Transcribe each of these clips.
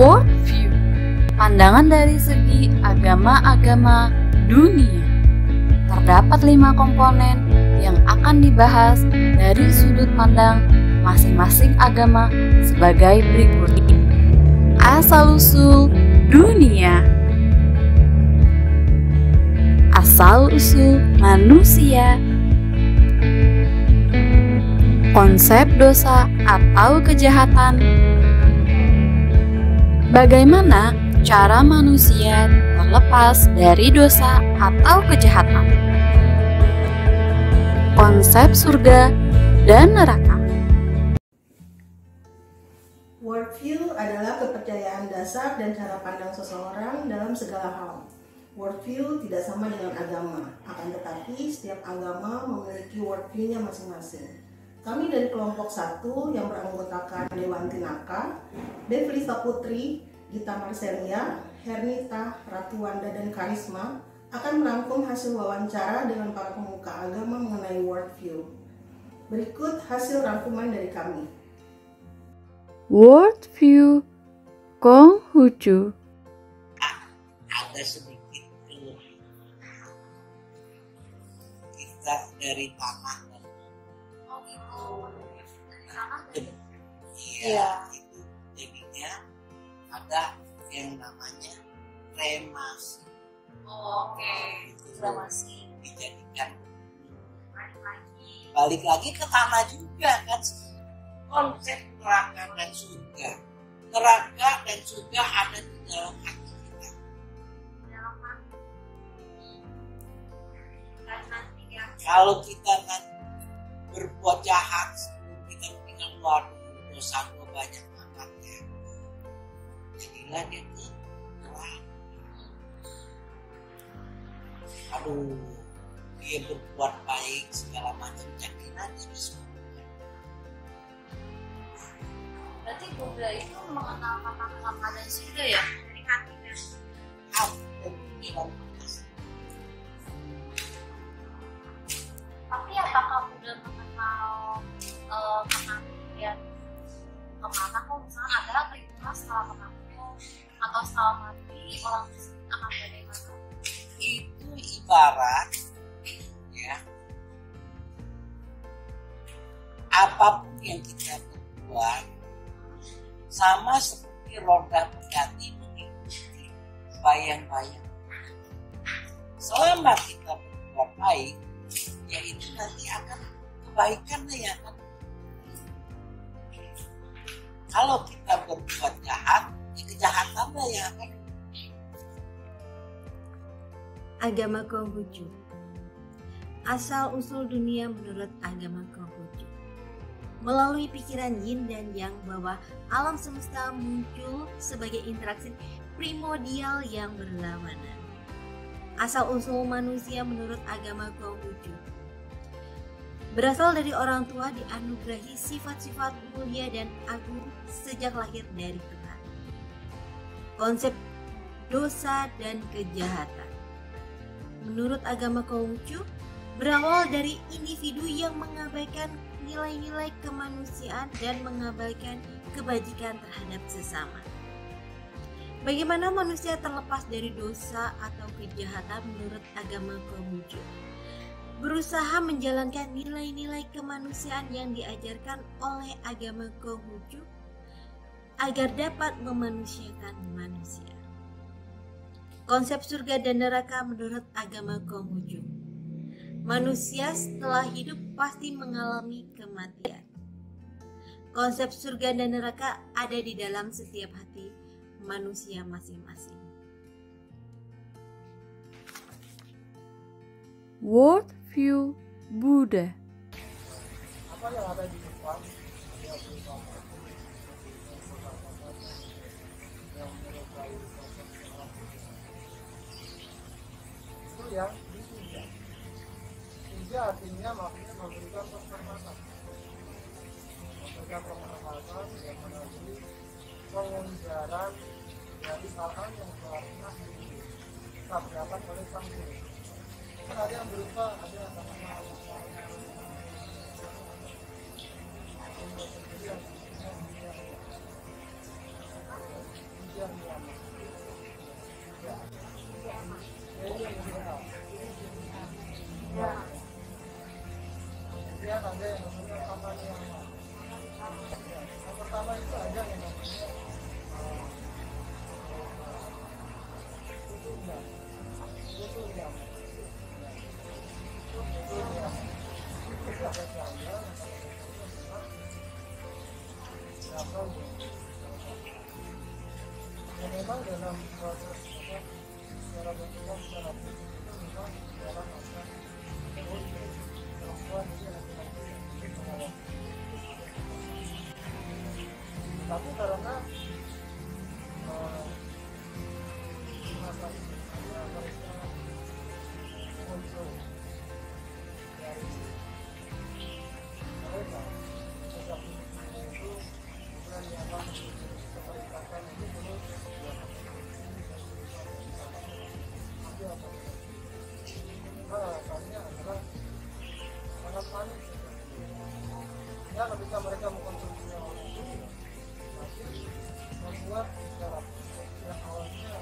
Worldview, pandangan dari segi agama-agama dunia. Terdapat 5 komponen yang akan dibahas dari sudut pandang masing-masing agama sebagai berikut. Asal-usul dunia, asal-usul manusia, konsep dosa atau kejahatan, bagaimana cara manusia terlepas dari dosa atau kejahatan, konsep surga dan neraka. Worldview adalah kepercayaan dasar dan cara pandang seseorang dalam segala hal. Worldview tidak sama dengan agama, akan tetapi setiap agama memiliki worldview-nya masing-masing. Kami dari kelompok 1 yang beranggotakan Dewanti Naka, Beverly Saputri, Gita Marcelia, Hernita, Ratu Wanda, dan Karisma akan merangkum hasil wawancara dengan para pemuka agama mengenai worldview. Berikut hasil rangkuman dari kami. Worldview Konghucu. Ada sedikit keluhan kita dari tanah dan iya, itu jadinya ada yang namanya kremasi. Kremasi Dijadikan balik lagi ke tanah juga kan. Konsep neraka dan surga, neraka dan surga ada di dalam hati kita. Kalau kita nanti berbuat jahat sebelum kita meninggal, waduh dosa gue banyak banget ya, jadilah dia ke neraka. Aduh, dia berbuat baik segala macam, jadilah dia di surga. berarti Buddha itu mengenal kata neraka dan surga ya dari hatinya. Tapi apakah Buddha mengenal kematian kemana kok misalnya adalah perintah setelah kematian atau setelah mati orang tersebut akan bagaimana? Itu ibarat ya, apapun yang kita berbuat sama seperti roda berganti mengikuti bayang-bayang. Selama kita berbuat baik, ya itu nanti akan kebaikannya yang akan. Kalau kita berbuat jahat, ya kejahatannya yang akan. Agama Konghucu. Asal-usul dunia menurut agama Konghucu. Melalui pikiran yin dan yang bahwa alam semesta muncul sebagai interaksi primordial yang berlawanan. Asal-usul manusia menurut agama Konghucu. Berasal dari orang tua dianugerahi sifat-sifat mulia dan agung sejak lahir dari Tuhan. Konsep dosa dan kejahatan. Menurut agama Konghucu, berawal dari individu yang mengabaikan nilai-nilai kemanusiaan dan mengabaikan kebajikan terhadap sesama. Bagaimana manusia terlepas dari dosa atau kejahatan menurut agama Konghucu? Berusaha menjalankan nilai-nilai kemanusiaan yang diajarkan oleh agama Konghucu agar dapat memanusiakan manusia. Konsep surga dan neraka menurut agama Konghucu. Manusia setelah hidup pasti mengalami kematian. Konsep surga dan neraka ada di dalam setiap hati manusia masing-masing. Worldview Buddha. Apa yang ada di depan yang menyukai itu yang ditinjau. Tinjau artinya maksudnya memberikan penghormatan. Memberikan penghormatan yang melalui pengujaran dari hal-hal yang pernah disampaikan oleh sang guru. Ada yang berupa, ada yang sama-sama namanya kamaniyama. Yang pertama itu ada yang namanya memang dalam proses secara bentukan secara fisik itu memang dalam masa perempuan ini laki-laki mengalami. Tapi karena masa ini mereka muncul dari mereka sejak itu bulan yang lalu keperikatan itu dulu alasannya adalah sangat manis ya, ketika mereka mengkonsumsinya oleh itu tapi membuat secara yang awalnya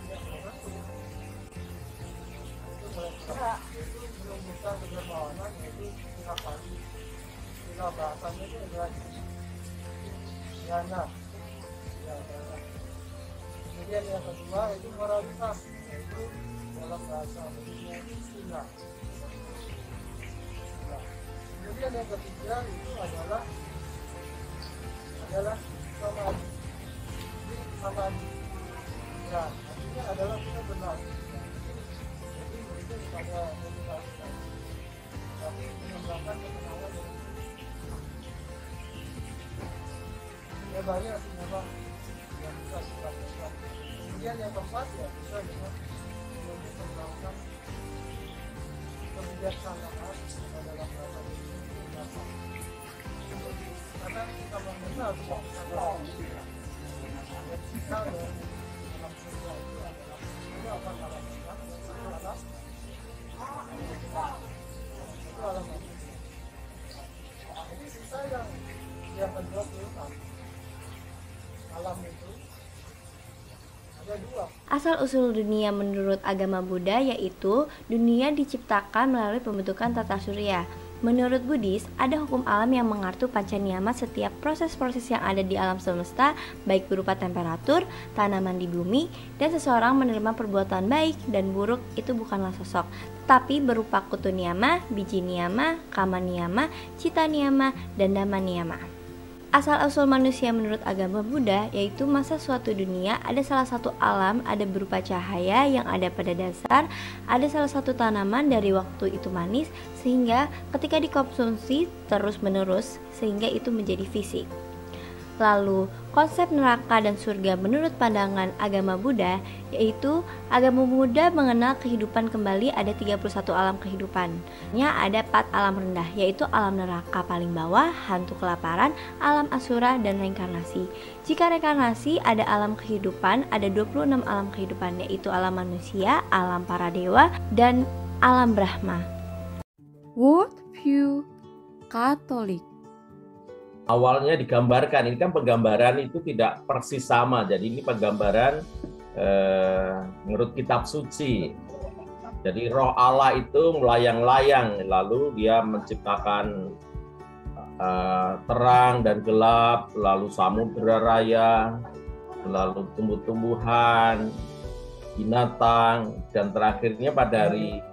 tidak menentu itu mereka itu menunjukkan kedermawanan, yaitu sila pagi sila bahasanya itu adalah yana ya. Kemudian yang kedua itu moralitas, yaitu dalam bahasa Indonesia sila. Kemudian yang ketiga itu adalah samadhi. Ini samadhi. Ya, artinya adalah kita benar. Jadi itu pada meditasi. Tapi mengembangkan ketenangan ya banyak sih memang yang bisa kita lakukan. Kemudian yang keempat ya bisa dengan mengembangkan kebijaksanaan dalam bahasa Indonesia. Karena kita mengenal adalah etika dan dalam sebuah itu apa namanya? Itu alam manusia. Jadi sisa yang kedua itu alam itu ada dua. Asal-usul dunia menurut agama Buddha yaitu dunia diciptakan melalui pembentukan tata surya. Menurut Buddhis, ada hukum alam yang mengatur panca niyama setiap proses-proses yang ada di alam semesta, baik berupa temperatur, tanaman di bumi, dan seseorang menerima perbuatan baik dan buruk itu bukanlah sosok, tetapi berupa kutu niyama, biji niyama, kama niyama, cita niyama, dan dhamma niyama. Asal-usul manusia menurut agama Buddha yaitu masa suatu dunia ada salah satu alam, ada berupa cahaya yang ada pada dasar, ada salah satu tanaman dari waktu itu manis sehingga ketika dikonsumsi terus menerus sehingga itu menjadi fisik. Lalu konsep neraka dan surga menurut pandangan agama Buddha yaitu agama Buddha mengenal kehidupan kembali ada 31 alam kehidupan. Ada 4 alam rendah yaitu alam neraka paling bawah, hantu kelaparan, alam asura, dan reinkarnasi. Jika reinkarnasi ada alam kehidupan, ada 26 alam kehidupan yaitu alam manusia, alam para dewa, dan alam Brahma. World View Katolik. Awalnya digambarkan, ini kan penggambaran itu tidak persis sama, jadi ini penggambaran menurut kitab suci. Jadi roh Allah itu melayang-layang, lalu dia menciptakan terang dan gelap, lalu samudera raya, lalu tumbuh-tumbuhan, binatang, dan terakhirnya pada hari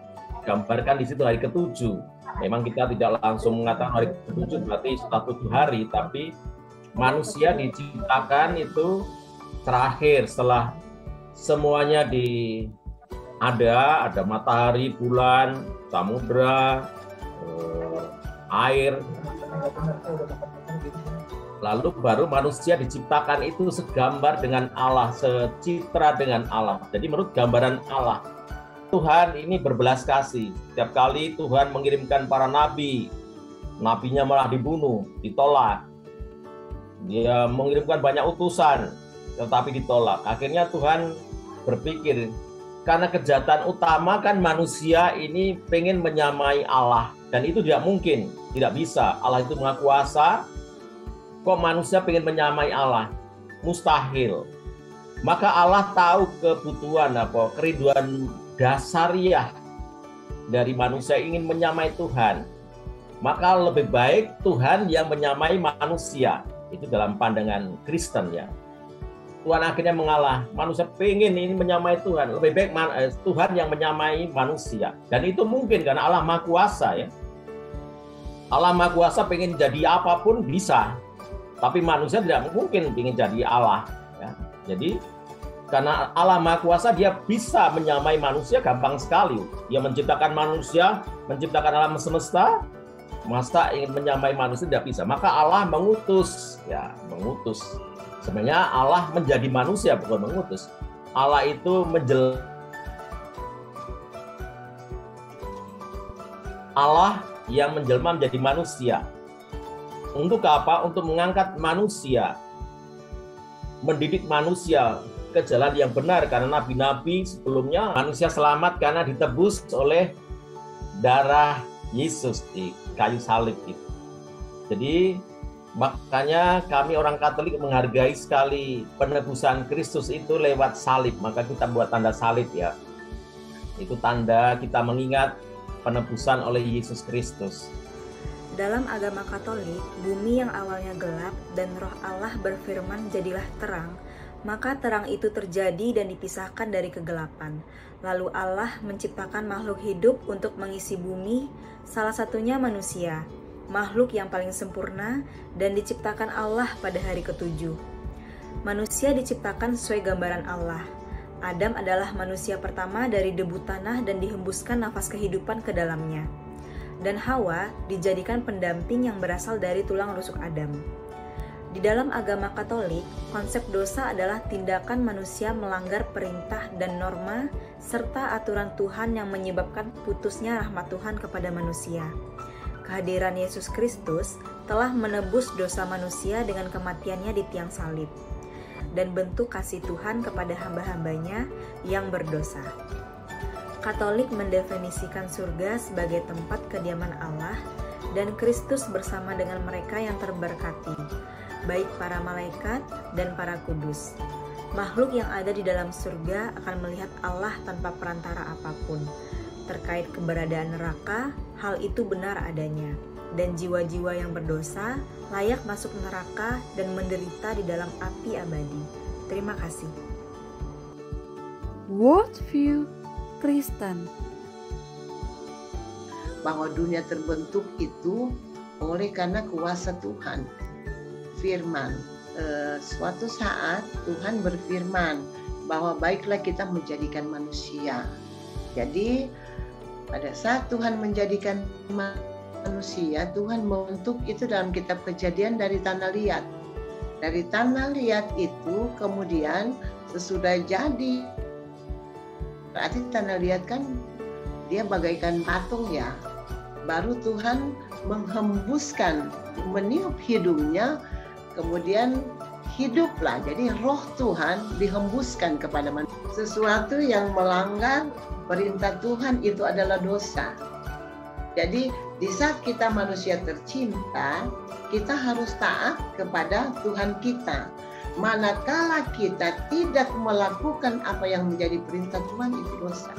gambarkan di situ hari ke-7. Memang kita tidak langsung mengatakan hari ke-7 berarti setelah 7 hari, tapi manusia diciptakan itu terakhir setelah semuanya ada matahari, bulan, samudra, air, lalu baru manusia diciptakan itu segambar dengan Allah, secitra dengan Allah. Jadi menurut gambaran Allah, Tuhan ini berbelas kasih. Setiap kali Tuhan mengirimkan para nabi, nabinya malah dibunuh, ditolak. Dia mengirimkan banyak utusan, tetapi ditolak. Akhirnya Tuhan berpikir, karena kejahatan utama kan manusia ini pengen menyamai Allah. Dan itu tidak mungkin, tidak bisa. Allah itu Maha Kuasa, kok manusia pengen menyamai Allah? Mustahil. Maka Allah tahu kebutuhan kerinduan dasariah dari manusia ingin menyamai Tuhan, maka lebih baik Tuhan yang menyamai manusia. Itu dalam pandangan Kristen ya. Tuhan akhirnya mengalah. Manusia pengen ini menyamai Tuhan. Lebih baik Tuhan yang menyamai manusia. Dan itu mungkin karena Allah Maha Kuasa ya. Allah Maha Kuasa pengen jadi apapun bisa. Tapi manusia tidak mungkin pengen jadi Allah. Ya. Jadi karena Allah Maha Kuasa, dia bisa menyamai manusia gampang sekali. Dia menciptakan manusia, menciptakan alam semesta, masa ingin menyamai manusia tidak bisa. Maka Allah mengutus, ya mengutus. Sebenarnya Allah menjadi manusia, bukan mengutus. Allah itu Allah yang menjelma menjadi manusia. Untuk apa? Untuk mengangkat manusia, mendidik manusia ke jalan yang benar. Karena nabi-nabi sebelumnya manusia selamat karena ditebus oleh darah Yesus di kayu salib itu. Jadi makanya kami orang Katolik menghargai sekali penebusan Kristus itu lewat salib. Maka kita buat tanda salib ya. Itu tanda kita mengingat penebusan oleh Yesus Kristus. Dalam agama Katolik, bumi yang awalnya gelap dan Roh Allah berfirman jadilah terang, maka terang itu terjadi dan dipisahkan dari kegelapan. Lalu Allah menciptakan makhluk hidup untuk mengisi bumi, salah satunya manusia, makhluk yang paling sempurna dan diciptakan Allah pada hari ke-7. Manusia diciptakan sesuai gambaran Allah. Adam adalah manusia pertama dari debu tanah dan dihembuskan nafas kehidupan ke dalamnya. Dan Hawa dijadikan pendamping yang berasal dari tulang rusuk Adam. Di dalam agama Katolik, konsep dosa adalah tindakan manusia melanggar perintah dan norma serta aturan Tuhan yang menyebabkan putusnya rahmat Tuhan kepada manusia. Kehadiran Yesus Kristus telah menebus dosa manusia dengan kematiannya di tiang salib dan bentuk kasih Tuhan kepada hamba-hambanya yang berdosa. Katolik mendefinisikan surga sebagai tempat kediaman Allah dan Kristus bersama dengan mereka yang terberkati, baik para malaikat dan para kudus. Makhluk yang ada di dalam surga akan melihat Allah tanpa perantara apapun. Terkait keberadaan neraka, hal itu benar adanya. Dan jiwa-jiwa yang berdosa layak masuk neraka dan menderita di dalam api abadi. Terima kasih. Worldview Kristen. Bahwa dunia terbentuk itu oleh karena kuasa Tuhan. Firman. Suatu saat Tuhan berfirman bahwa baiklah kita menjadikan manusia. Jadi pada saat Tuhan menjadikan manusia, Tuhan membentuk itu dalam kitab Kejadian dari tanah liat. Dari tanah liat itu kemudian sesudah jadi, berarti tanah liat kan dia bagaikan patung ya. Baru Tuhan menghembuskan, meniup hidungnya, kemudian hiduplah. Jadi roh Tuhan dihembuskan kepada manusia. Sesuatu yang melanggar perintah Tuhan itu adalah dosa. Jadi di saat kita manusia tercinta, kita harus taat kepada Tuhan kita. Manakala kita tidak melakukan apa yang menjadi perintah Tuhan, itu dosa.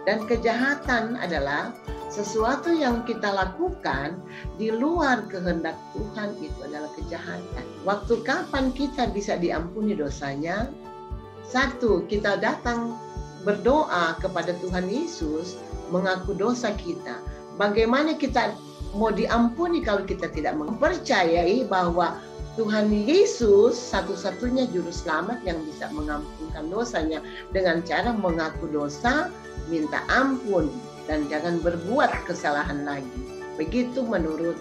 Dan kejahatan adalah sesuatu yang kita lakukan di luar kehendak Tuhan, itu adalah kejahatan. Waktu kapan kita bisa diampuni dosanya? Satu, kita datang berdoa kepada Tuhan Yesus, mengaku dosa kita. Bagaimana kita mau diampuni kalau kita tidak mempercayai bahwa Tuhan Yesus satu-satunya juru selamat yang bisa mengampunkan dosanya dengan cara mengaku dosa, minta ampun, dan jangan berbuat kesalahan lagi. Begitu menurut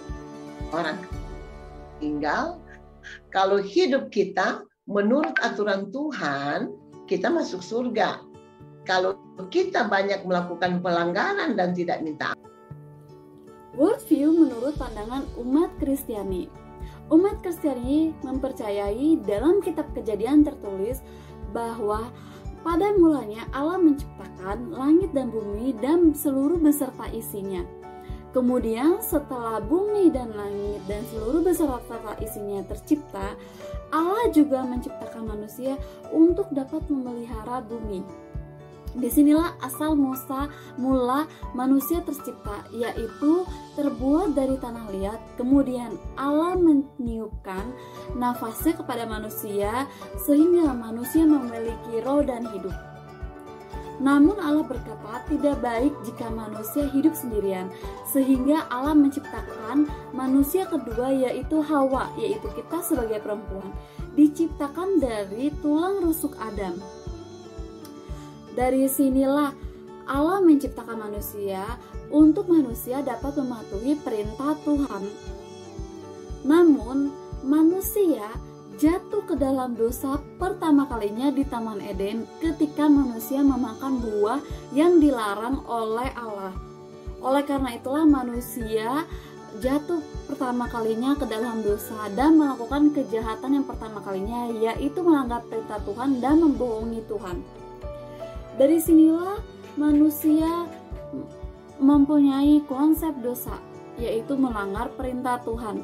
orang. Tinggal kalau hidup kita menurut aturan Tuhan, kita masuk surga. Kalau kita banyak melakukan pelanggaran dan tidak minta ampun. Worldview menurut pandangan umat Kristiani. Umat Kristiani mempercayai dalam kitab Kejadian tertulis bahwa pada mulanya Allah menciptakan langit dan bumi dan seluruh beserta isinya. Kemudian setelah bumi dan langit dan seluruh beserta isinya tercipta, Allah juga menciptakan manusia untuk dapat memelihara bumi. Disinilah asal mula manusia tercipta, yaitu terbuat dari tanah liat. Kemudian Allah meniupkan nafasnya kepada manusia sehingga manusia memiliki roh dan hidup. Namun Allah berkata tidak baik jika manusia hidup sendirian, sehingga Allah menciptakan manusia kedua, yaitu Hawa, yaitu kita sebagai perempuan, diciptakan dari tulang rusuk Adam. Dari sinilah Allah menciptakan manusia untuk manusia dapat mematuhi perintah Tuhan. Namun manusia jatuh ke dalam dosa pertama kalinya di Taman Eden ketika manusia memakan buah yang dilarang oleh Allah. Oleh karena itulah manusia jatuh pertama kalinya ke dalam dosa dan melakukan kejahatan yang pertama kalinya, yaitu melanggar perintah Tuhan dan membohongi Tuhan. Dari sinilah manusia mempunyai konsep dosa, yaitu melanggar perintah Tuhan.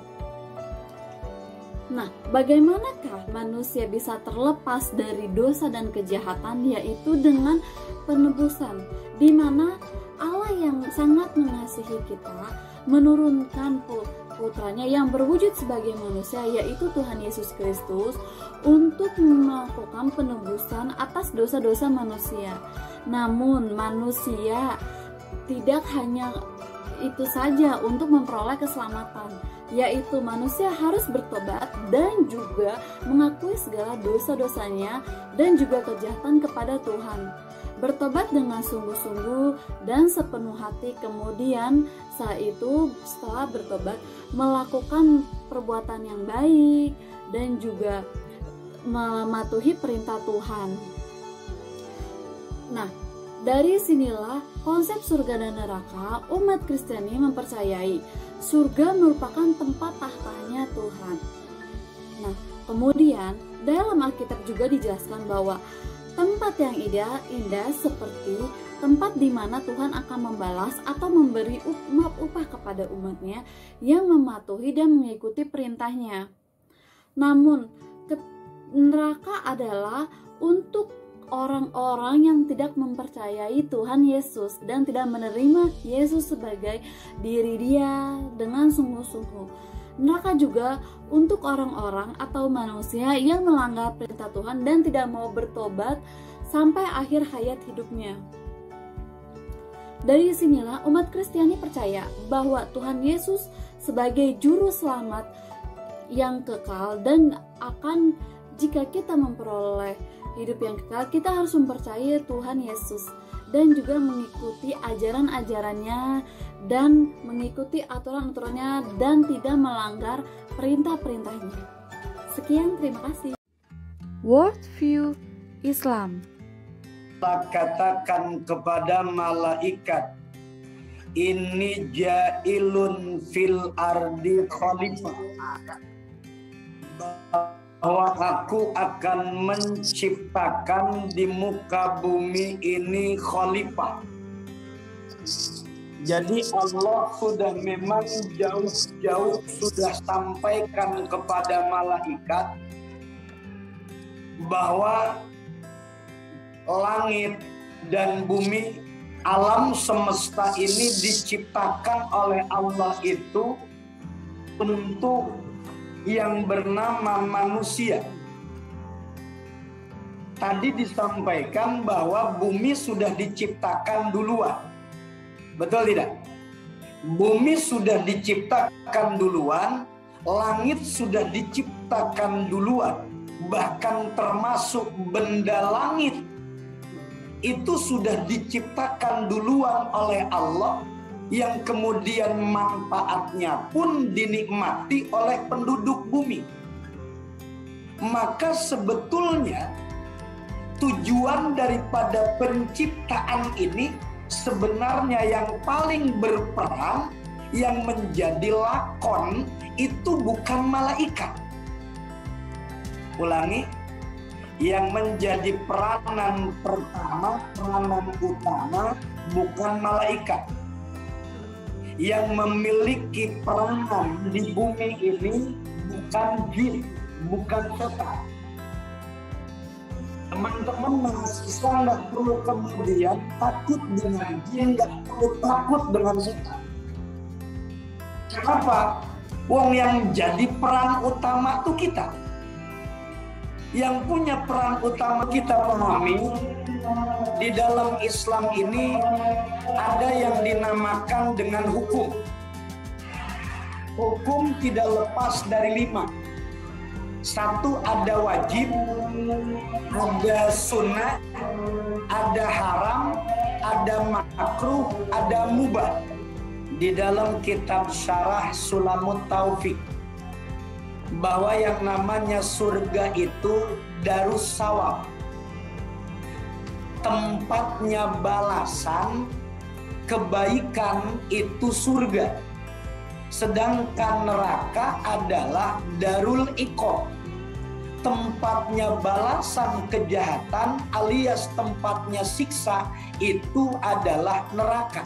Nah, bagaimanakah manusia bisa terlepas dari dosa dan kejahatan, yaitu dengan penebusan, di mana Allah yang sangat mengasihi kita menurunkan putranya yang berwujud sebagai manusia, yaitu Tuhan Yesus Kristus, untuk melakukan penebusan atas dosa-dosa manusia. Namun manusia tidak hanya itu saja untuk memperoleh keselamatan, yaitu manusia harus bertobat dan juga mengakui segala dosa-dosanya dan juga kejahatan kepada Tuhan. Bertobat dengan sungguh-sungguh dan sepenuh hati, kemudian setelah bertobat melakukan perbuatan yang baik dan juga mematuhi perintah Tuhan. Nah, dari sinilah konsep surga dan neraka. Umat Kristiani mempercayai surga merupakan tempat tahtanya Tuhan. Nah, kemudian dalam Alkitab juga dijelaskan bahwa tempat yang indah seperti tempat di mana Tuhan akan membalas atau memberi upah kepada umatnya yang mematuhi dan mengikuti perintahnya. Namun neraka adalah untuk orang-orang yang tidak mempercayai Tuhan Yesus dan tidak menerima Yesus sebagai diri Dia dengan sungguh-sungguh. Neraka juga untuk orang-orang atau manusia yang melanggar perintah Tuhan dan tidak mau bertobat sampai akhir hayat hidupnya. Dari sinilah umat Kristiani percaya bahwa Tuhan Yesus sebagai juru selamat yang kekal, dan jika kita memperoleh hidup yang kekal, kita harus mempercayai Tuhan Yesus dan juga mengikuti ajaran-ajarannya dan mengikuti aturan-aturannya dan tidak melanggar perintah-perintahnya. Sekian, terima kasih. Worldview Islam. Allah katakan kepada malaikat, ini jailun fil ardi khalifah, bahwa aku akan menciptakan di muka bumi ini khalifah. Jadi Allah sudah memang jauh-jauh sudah sampaikan kepada malaikat bahwa langit dan bumi, alam semesta ini diciptakan oleh Allah itu untuk yang bernama manusia. Tadi disampaikan bahwa bumi sudah diciptakan duluan. Betul tidak? Bumi sudah diciptakan duluan, langit sudah diciptakan duluan. Bahkan termasuk benda langit itu sudah diciptakan duluan oleh Allah, yang kemudian manfaatnya pun dinikmati oleh penduduk bumi. Maka sebetulnya tujuan daripada penciptaan ini sebenarnya yang paling berperan, yang menjadi lakon itu bukan malaikat. Ulangi, yang menjadi peranan pertama, peranan utama bukan malaikat. Yang memiliki peranan di bumi ini bukan jin, bukan setan. Teman-teman mahasiswa nggak perlu kemudian takut dengan jin, nggak perlu takut dengan setan. Kenapa? Wong yang jadi peran utama tuh kita. Yang punya peran utama kita pahami, di dalam Islam ini ada yang dinamakan dengan hukum. Hukum tidak lepas dari 5. 1 ada wajib, ada sunnah, ada haram, ada makruh, ada mubah. Di dalam kitab Syarah Sulamut Taufik, bahwa yang namanya surga itu Darus Sawab, tempatnya balasan kebaikan itu surga. Sedangkan neraka adalah Darul Iqab, tempatnya balasan kejahatan alias tempatnya siksa itu adalah neraka.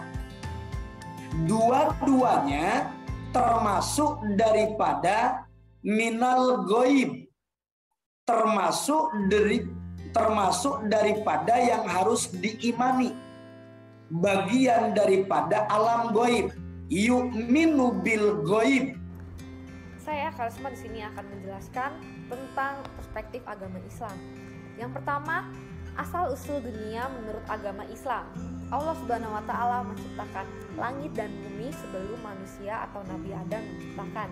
Dua-duanya termasuk daripada minal goib, termasuk daripada yang harus diimani, bagian daripada alam goib. Yu'minu bil goib. Saya Karisma di sini akan menjelaskan tentang perspektif agama Islam. Yang pertama, asal usul dunia menurut agama Islam. Allah Subhanahu wa Ta'ala menciptakan langit dan bumi sebelum manusia atau Nabi Adam menciptakan.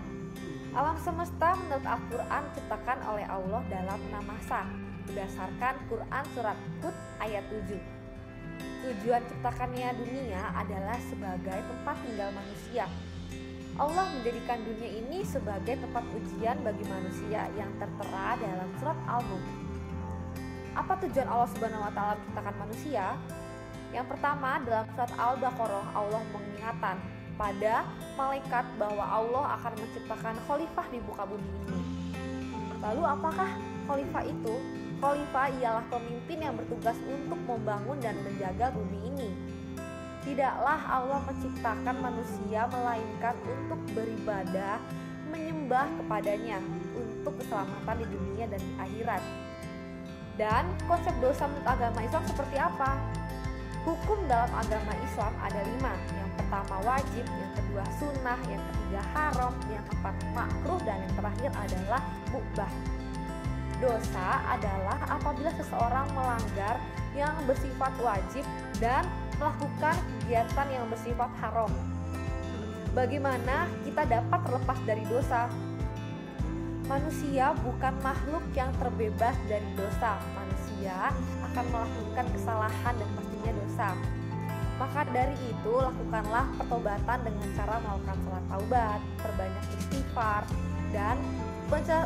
Alam semesta menurut Al-Quran diciptakan oleh Allah dalam 6 masa berdasarkan Quran Surat Hud ayat 7. Tujuan ciptakannya dunia adalah sebagai tempat tinggal manusia. Allah menjadikan dunia ini sebagai tempat ujian bagi manusia yang tertera dalam surat Al-Mulk. Apa tujuan Allah Subhanahu wa Ta'ala menciptakan manusia? Yang pertama, dalam surat Al-Baqarah Allah mengingatkan pada malaikat bahwa Allah akan menciptakan khalifah di muka bumi ini. Lalu apakah khalifah itu? Khalifah ialah pemimpin yang bertugas untuk membangun dan menjaga bumi ini. Tidaklah Allah menciptakan manusia melainkan untuk beribadah, menyembah kepadanya untuk keselamatan di dunia dan di akhirat. Dan konsep dosa menurut agama Islam seperti apa? Hukum dalam agama Islam ada 5. Yang pertama wajib, yang kedua sunnah, yang ketiga haram, yang keempat makruh, dan yang terakhir adalah mubah. Dosa adalah apabila seseorang melanggar yang bersifat wajib dan melakukan kegiatan yang bersifat haram. Bagaimana kita dapat terlepas dari dosa? Manusia bukan makhluk yang terbebas dari dosa. Manusia akan melakukan kesalahan dan pastinya dosa. Maka dari itu lakukanlah pertobatan dengan cara melakukan salat taubat, perbanyak istighfar, dan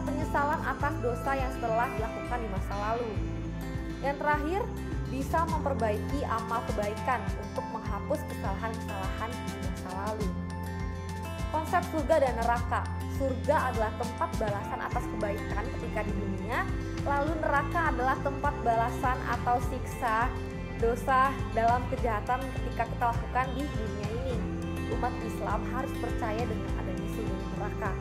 penyesalan atas dosa yang telah dilakukan di masa lalu. Yang terakhir, bisa memperbaiki amal kebaikan untuk menghapus kesalahan-kesalahan di masa lalu. Konsep surga dan neraka. Surga adalah tempat balasan atas kebaikan ketika di dunia, lalu neraka adalah tempat balasan atau siksa dosa dalam kejahatan ketika kita lakukan di dunia ini. Umat Islam harus percaya dengan adanya surga dan neraka.